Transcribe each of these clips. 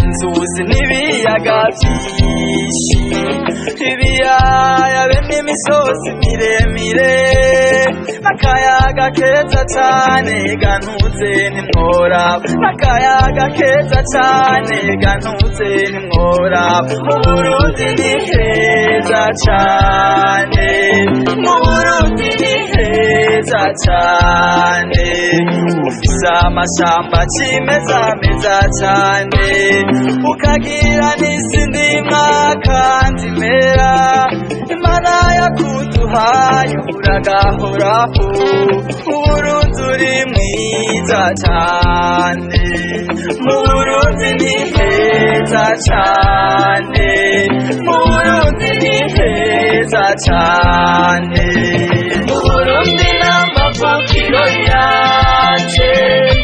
inzuzi n'ibiyaga vyinshi ibiyaya be n'imisozi miremire n'akayaga keza cane ganuze ntimworaba n'akayaga keza cane ganuze ntimworaba mu Burundi ni heza cane mu Burundi ni heza cane ufise amashamba cimeza meza cane ukagira n'isi ndimwa kandi mera Imana yakuduhaye uragahoraho Uburundi uri mwiza cane mu Burundi ni heza cane mu Burundi ni heza cane mu Burundi n'amavukiro yanje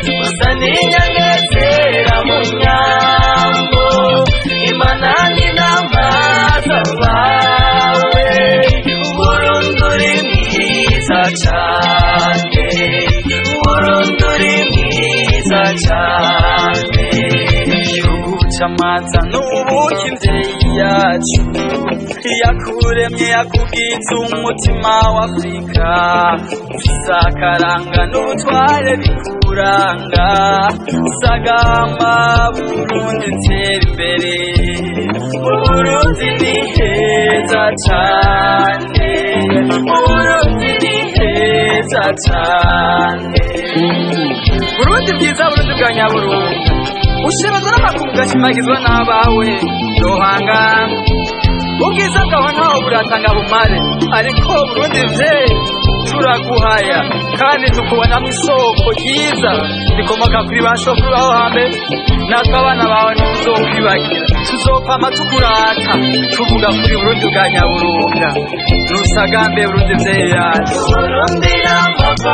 gusa n'inyangezera mu nyambo Imana ni n'amaso bawe Uburundi uri mwiza cane Uburundi uri mwiza cane igihugu c'amata n'ubuki mvyeyi yacu yakuremye yakugize umutima w'Afrika ufise akaranga n'ubutware bikuranga sagamba Burundi tera imbere Burundi ni heza cane Burundi ni heza cane Burundi bwiza Burundi bwa Nyaburunga ushimazwa n'amakungu gashimagizwa n'abawe yohangana ubwiza bwawe ntaho buratanga bumare ariko Burundi vyeyi turaguhaya kandi tukubonamwo isoko ryiza rikomoka kuri ba sokuru baho hambere natwe abana bawe ntituzokwibagira tuzokwama tukurata tuvuga kuri Burundi bwa Nyaburunga nusagambe Burundi vyeyi yacu Burundi n'amaboko